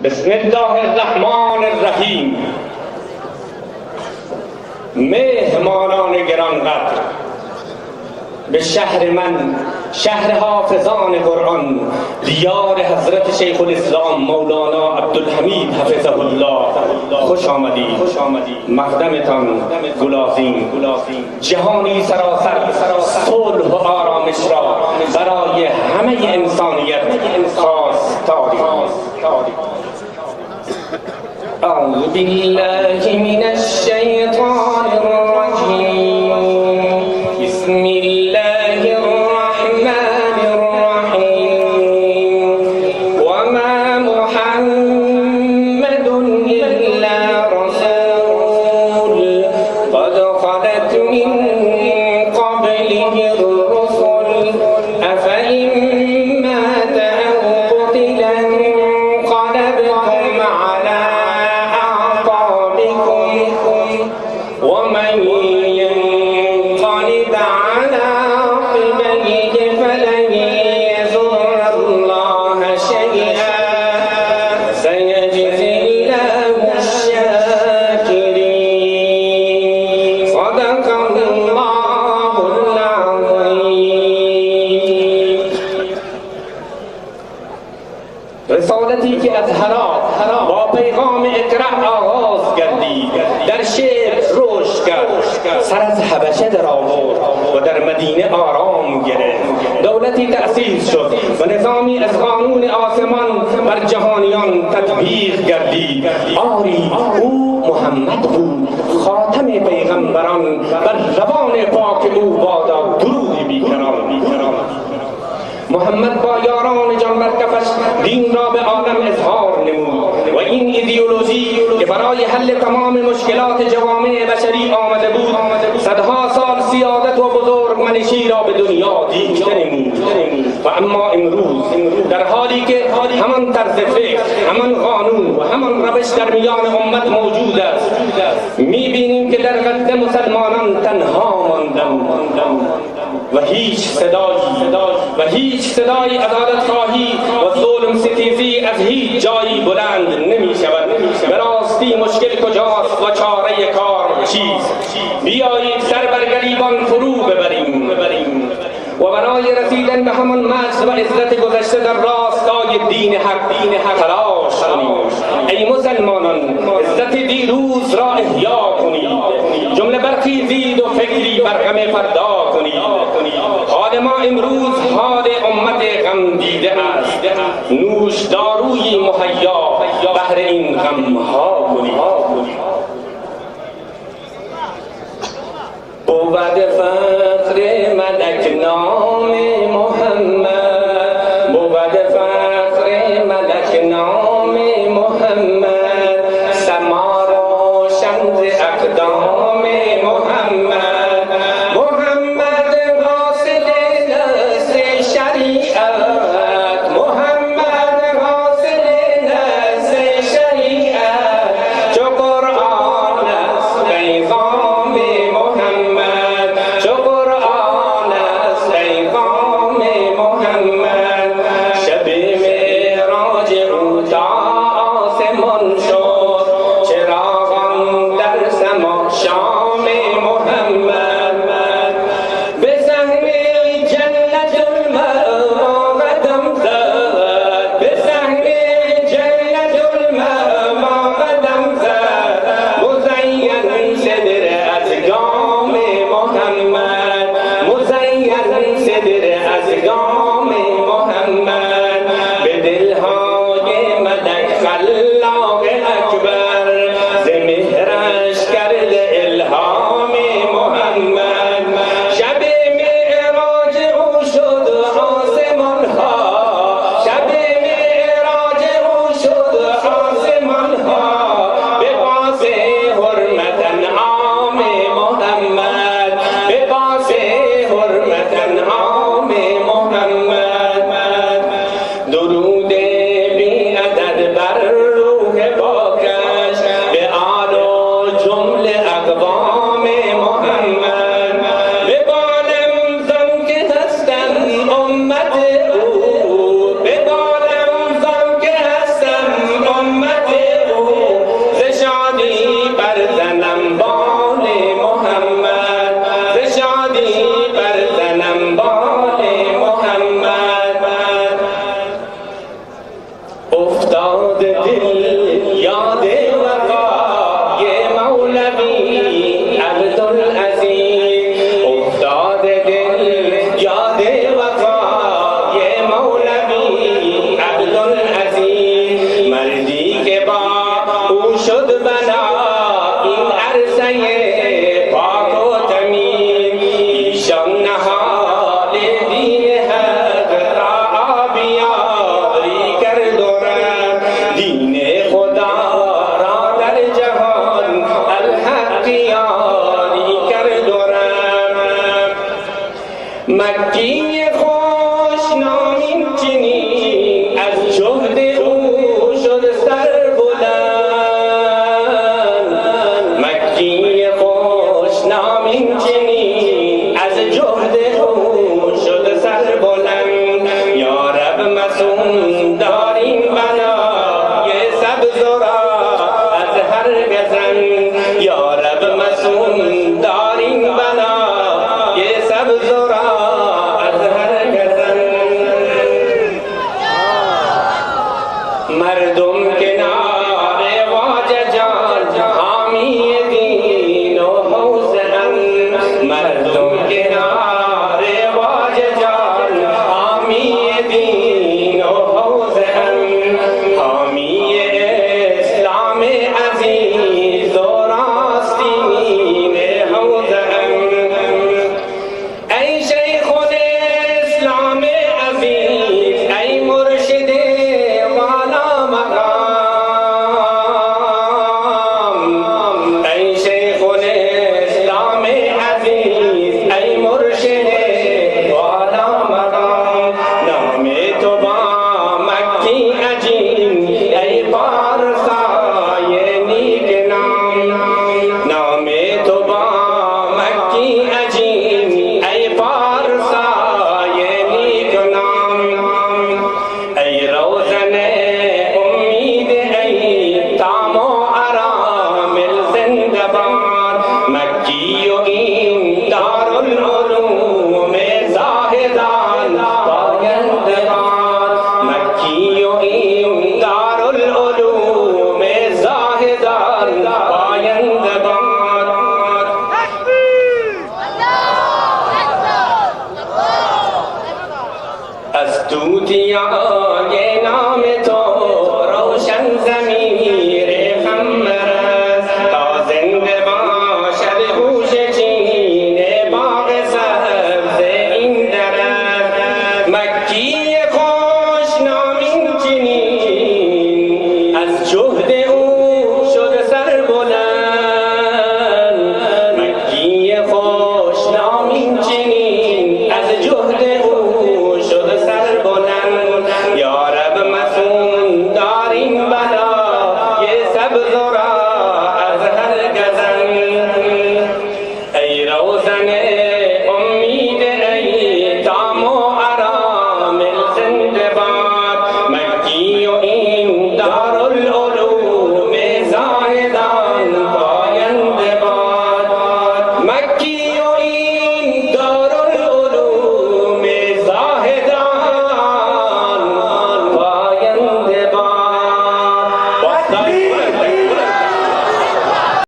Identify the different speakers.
Speaker 1: بسم الله الرحمن الرحیم. مهمانان گرانقدر، به شهر من، شهر حافظان قرآن، دیار حضرت شیخ الاسلام مولانا عبدالحمید حفظه الله خوش آمدید. مقدمتان گلازین، جهانی سراسر صلح و آرامش را برای همه انسانیت خواستاری. اعوذ بالله من الشیطان الرجیم. بسم الله الرحمن الرحیم. وما محمد الا رسول قد خلت من قبله الرسل افإن مات أو قتل انقلبتم على ومن ينقلب على عقبيه فلن يضر الله شيئا سيجزي الله الشاكرين. صدق الله العظيم. رسالتی که از هرات با پیغام اقرا آغاز گردید، در شعر رشد کرد، سر از حبشه در آورد و در مدینه آرام گرفت. دولتی تأسیس شد و نظامی از قانون آسمان بر جهانیان تطبیق گردید. آری او محمد بود، خاتم پیغمبران، بر روان پاک او بادا درود بیکران. محمد با یاران جان برکفش دین را به عالم اظهار نمود و این ایدئولوژی که برای حل تمام مشکلات جوامع بشری آمده بود، صدها سال سیادت و بزرگمنشی را به دنیا دیکته نمود. و اما امروز در حالی که همان طرز فکر، همان قانون و همان روش در میان امت موجود است، میبینیم که در قد مسلمانان تنها ماندند و هیچ صدایی عدالت خواهی و ظلم ستیزی از هیچ جایی بلند نمی شود. به راستی مشکل کجاست و چاره کار چیست؟ بیایید سر بر گریبان فرو ببریم و برای رسیدن به همان مجد و عزت گذشته در راستای دین حق تلاش کنیم. ای مسلمانان، عزت دیروز را احیا کنید، جمله برخیزید و فکری بر غم فردا کنید. حال ما امروز حال امت غم دیده است، نوش داروی مهیا بهر این غم ها کنید. بود فخر ملک نام محمد، بود فخر ملک نام محمد، سما روشن ز اقدام محمد. محمد حاصل نصر شریعت، محمد حاصل نصر شریعت، چو قرآن است پیغام محمد، چو قرآن است پیغام محمد. شب معراج او تا آسمان شد، چراغان در سما شام محمد. به سهم جنت المأوا قدم زد، به سهم جنت المأوا قدم زد، مزین صدر از گام محمد، مزین صدر از گام محمد. به دلهای ملک خلاق اکبر، ز مهرش کرد الهام محمد. شب معراج او شد آسمان ها، شب معراج او شد آسمان ها، به باز حرمت انعام محمد، به باز حرمت انعام محمد. درود بی عدد بر روح افتاد دل یاد وفای مولوی عبدالعزیز، افتاد دل یاد وفای مولوی عبدالعزیز، مردی که با او شد بنا این عرصه پاک و تمیز، ایشان نهال دین حق را آبیاری کرد و رفت، دین خدا را در جهان الحق یاری کرد و رفت. مکی خوش نامین چنین از جهد او شد سر بلند، مکی خوش نامین چنین از جهد او شد سر بلند. یا رب مسون دارین بنای سبز را از هر گزن، یا رب مسون دارین بنای سبز را از هر گزن. مردم کنار واج جان حامی دین و حوزن، مردم کنار واج جان حامی دین و حوزن، حامی اسلام عزیز و راستین حوزن. ای شیخ الاسلام عزیز، ای مرشد والا مقام، ای شیخ الاسلام عزیز، ای مرشد والا مقام. نام تو با مکی عجین، ای پارسای نیک نام، نام تو با مکی عجین، ای پارسای نیک نام. ای روزن امید، ای تام و ارامل زنده باد، مکی و این دارالعلوم زاهدان پاینده باد، مکی و این دارالعلوم زاهدان پاینده باد. از توتیا